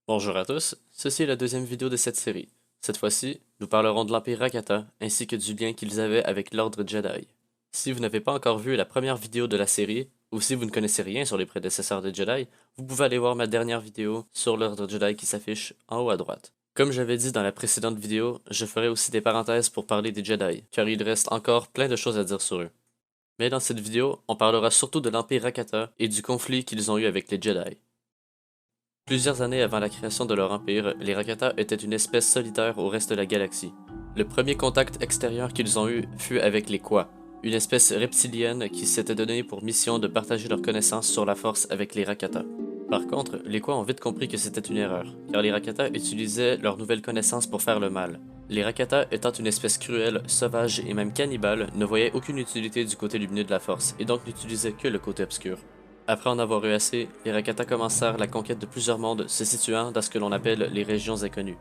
Bonjour à tous, ceci est la deuxième vidéo de cette série. Cette fois-ci, nous parlerons de l'Empire Rakata ainsi que du lien qu'ils avaient avec l'Ordre Jedi. Si vous n'avez pas encore vu la première vidéo de la série, ou si vous ne connaissez rien sur les prédécesseurs des Jedi, vous pouvez aller voir ma dernière vidéo sur l'Ordre Jedi qui s'affiche en haut à droite. Comme j'avais dit dans la précédente vidéo, je ferai aussi des parenthèses pour parler des Jedi, car il reste encore plein de choses à dire sur eux. Mais dans cette vidéo, on parlera surtout de l'Empire Rakata et du conflit qu'ils ont eu avec les Jedi. Plusieurs années avant la création de leur empire, les Rakata étaient une espèce solitaire au reste de la galaxie. Le premier contact extérieur qu'ils ont eu fut avec les Kwa, une espèce reptilienne qui s'était donnée pour mission de partager leurs connaissances sur la force avec les Rakata. Par contre, les Kwa ont vite compris que c'était une erreur, car les Rakata utilisaient leurs nouvelles connaissances pour faire le mal. Les Rakata, étant une espèce cruelle, sauvage et même cannibale, ne voyaient aucune utilité du côté lumineux de la force, et donc n'utilisaient que le côté obscur. Après en avoir eu assez, les Rakata commencèrent la conquête de plusieurs mondes se situant dans ce que l'on appelle les régions inconnues.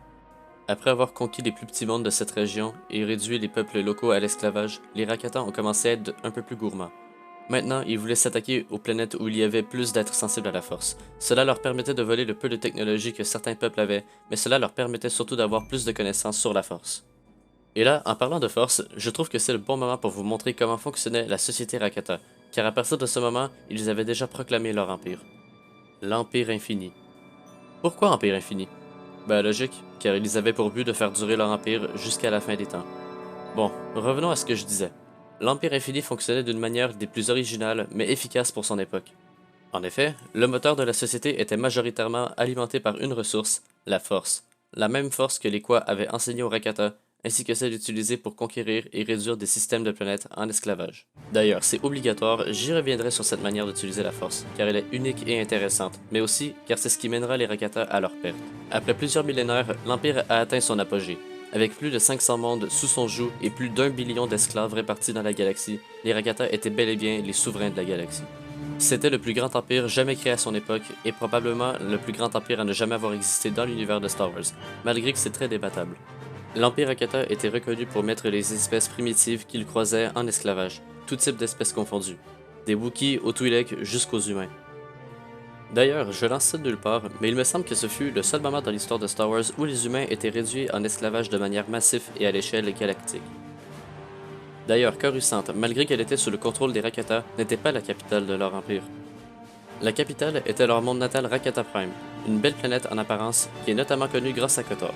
Après avoir conquis les plus petits mondes de cette région et réduit les peuples locaux à l'esclavage, les Rakata ont commencé à être un peu plus gourmands. Maintenant, ils voulaient s'attaquer aux planètes où il y avait plus d'êtres sensibles à la force. Cela leur permettait de voler le peu de technologie que certains peuples avaient, mais cela leur permettait surtout d'avoir plus de connaissances sur la force. Et là, en parlant de force, je trouve que c'est le bon moment pour vous montrer comment fonctionnait la société Rakata, car à partir de ce moment, ils avaient déjà proclamé leur empire. L'Empire Infini. Pourquoi Empire Infini? Ben logique, car ils avaient pour but de faire durer leur empire jusqu'à la fin des temps. Bon, revenons à ce que je disais. L'Empire Infini fonctionnait d'une manière des plus originales, mais efficace pour son époque. En effet, le moteur de la société était majoritairement alimenté par une ressource, la force. La même force que les Kwa avaient enseignée aux Rakata, ainsi que celle utilisée pour conquérir et réduire des systèmes de planètes en esclavage. D'ailleurs, c'est obligatoire, j'y reviendrai sur cette manière d'utiliser la force, car elle est unique et intéressante, mais aussi car c'est ce qui mènera les Rakata à leur perte. Après plusieurs millénaires, l'Empire a atteint son apogée. Avec plus de 500 mondes sous son joug et plus d'1 billion d'esclaves répartis dans la galaxie, les Rakata étaient bel et bien les souverains de la galaxie. C'était le plus grand empire jamais créé à son époque, et probablement le plus grand empire à ne jamais avoir existé dans l'univers de Star Wars, malgré que c'est très débattable. L'Empire Rakata était reconnu pour mettre les espèces primitives qu'il croisait en esclavage, tout type d'espèces confondues, des Wookiees aux Twi'lek jusqu'aux humains. D'ailleurs, je lance ça de nulle part, mais il me semble que ce fut le seul moment dans l'histoire de Star Wars où les humains étaient réduits en esclavage de manière massive et à l'échelle galactique. D'ailleurs, Coruscant, malgré qu'elle était sous le contrôle des Rakata, n'était pas la capitale de leur empire. La capitale était leur monde natal Rakata Prime, une belle planète en apparence qui est notamment connue grâce à Kotor.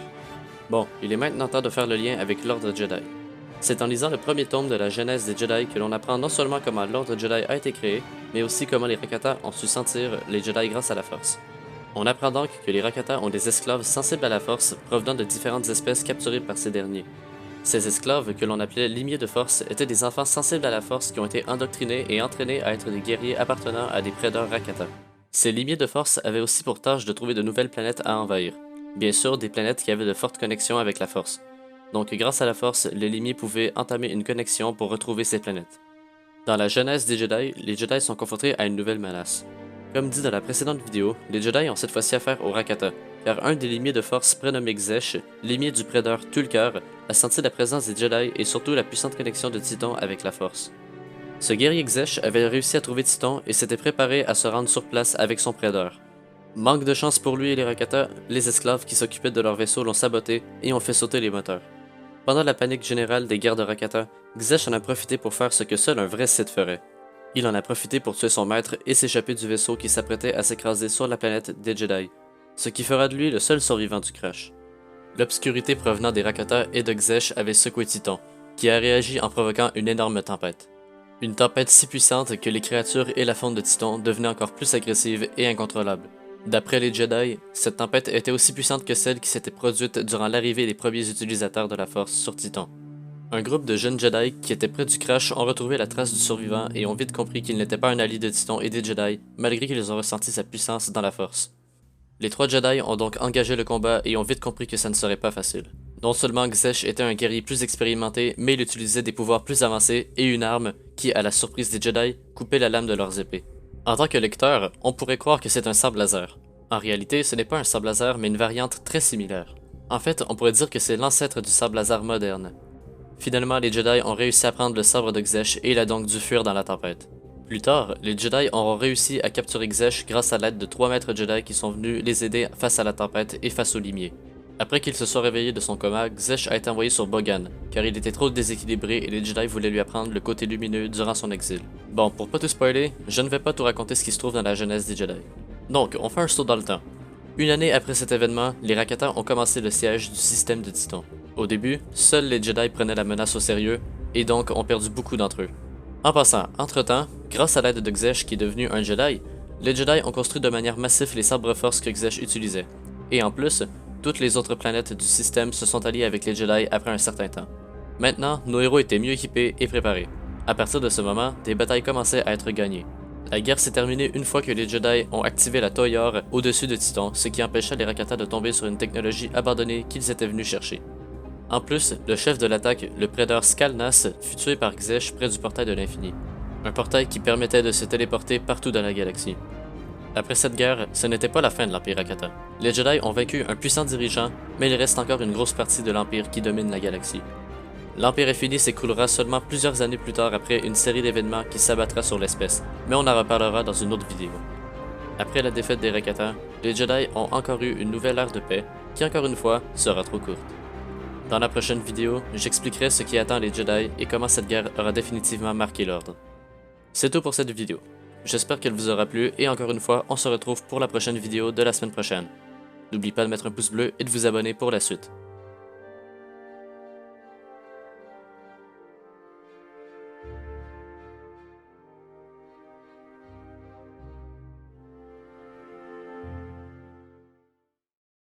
Bon, il est maintenant temps de faire le lien avec l'Ordre Jedi. C'est en lisant le premier tome de la Genèse des Jedi que l'on apprend non seulement comment l'Ordre Jedi a été créé, mais aussi comment les Rakata ont su sentir les Jedi grâce à la Force. On apprend donc que les Rakata ont des esclaves sensibles à la Force provenant de différentes espèces capturées par ces derniers. Ces esclaves, que l'on appelait limiers de Force, étaient des enfants sensibles à la Force qui ont été endoctrinés et entraînés à être des guerriers appartenant à des prédateurs Rakata. Ces limiers de Force avaient aussi pour tâche de trouver de nouvelles planètes à envahir. Bien sûr, des planètes qui avaient de fortes connexions avec la Force. Donc, grâce à la Force, les limiers pouvaient entamer une connexion pour retrouver ces planètes. Dans la Genèse des Jedi, les Jedi sont confrontés à une nouvelle menace. Comme dit dans la précédente vidéo, les Jedi ont cette fois-ci affaire aux Rakata, car un des limiers de Force prénommé Xesh, limier du prédateur Tulkar, a senti la présence des Jedi et surtout la puissante connexion de Titon avec la Force. Ce guerrier Xesh avait réussi à trouver Titon et s'était préparé à se rendre sur place avec son prédateur. Manque de chance pour lui et les Rakata, les esclaves qui s'occupaient de leur vaisseau l'ont saboté et ont fait sauter les moteurs. Pendant la panique générale des guerres de Rakata, Xesh en a profité pour faire ce que seul un vrai Sith ferait. Il en a profité pour tuer son maître et s'échapper du vaisseau qui s'apprêtait à s'écraser sur la planète des Jedi, ce qui fera de lui le seul survivant du crash. L'obscurité provenant des Rakata et de Xesh avait secoué Titon, qui a réagi en provoquant une énorme tempête. Une tempête si puissante que les créatures et la faune de Titon devenaient encore plus agressives et incontrôlables. D'après les Jedi, cette tempête était aussi puissante que celle qui s'était produite durant l'arrivée des premiers utilisateurs de la Force sur Titon. Un groupe de jeunes Jedi qui étaient près du crash ont retrouvé la trace du survivant et ont vite compris qu'il n'était pas un allié de Titon et des Jedi, malgré qu'ils ont ressenti sa puissance dans la Force. Les trois Jedi ont donc engagé le combat et ont vite compris que ça ne serait pas facile. Non seulement Xesh était un guerrier plus expérimenté, mais il utilisait des pouvoirs plus avancés et une arme qui, à la surprise des Jedi, coupait la lame de leurs épées. En tant que lecteur, on pourrait croire que c'est un sabre laser. En réalité, ce n'est pas un sabre laser, mais une variante très similaire. En fait, on pourrait dire que c'est l'ancêtre du sabre laser moderne. Finalement, les Jedi ont réussi à prendre le sabre de Xesh et il a donc dû fuir dans la tempête. Plus tard, les Jedi auront réussi à capturer Xesh grâce à l'aide de 3 maîtres Jedi qui sont venus les aider face à la tempête et face au limier. Après qu'il se soit réveillé de son coma, Xesh a été envoyé sur Bogan, car il était trop déséquilibré et les Jedi voulaient lui apprendre le côté lumineux durant son exil. Bon, pour pas tout spoiler, je ne vais pas tout raconter ce qui se trouve dans la jeunesse des Jedi. Donc, on fait un saut dans le temps. Une année après cet événement, les Rakata ont commencé le siège du système de Titan. Au début, seuls les Jedi prenaient la menace au sérieux, et donc ont perdu beaucoup d'entre eux. En passant, entre-temps, grâce à l'aide de Xesh qui est devenu un Jedi, les Jedi ont construit de manière massive les sabres force que Xesh utilisait. Et en plus, toutes les autres planètes du système se sont alliées avec les Jedi après un certain temps. Maintenant, nos héros étaient mieux équipés et préparés. À partir de ce moment, des batailles commençaient à être gagnées. La guerre s'est terminée une fois que les Jedi ont activé la Toyor au-dessus de Titan, ce qui empêcha les Rakata de tomber sur une technologie abandonnée qu'ils étaient venus chercher. En plus, le chef de l'attaque, le prédateur Skalnas, fut tué par Xesh près du portail de l'infini. Un portail qui permettait de se téléporter partout dans la galaxie. Après cette guerre, ce n'était pas la fin de l'Empire Rakata. Les Jedi ont vaincu un puissant dirigeant, mais il reste encore une grosse partie de l'Empire qui domine la galaxie. L'Empire infini s'écroulera seulement plusieurs années plus tard après une série d'événements qui s'abattra sur l'espèce, mais on en reparlera dans une autre vidéo. Après la défaite des Rakata, les Jedi ont encore eu une nouvelle ère de paix, qui encore une fois sera trop courte. Dans la prochaine vidéo, j'expliquerai ce qui attend les Jedi et comment cette guerre aura définitivement marqué l'ordre. C'est tout pour cette vidéo. J'espère qu'elle vous aura plu et encore une fois, on se retrouve pour la prochaine vidéo de la semaine prochaine. N'oubliez pas de mettre un pouce bleu et de vous abonner pour la suite.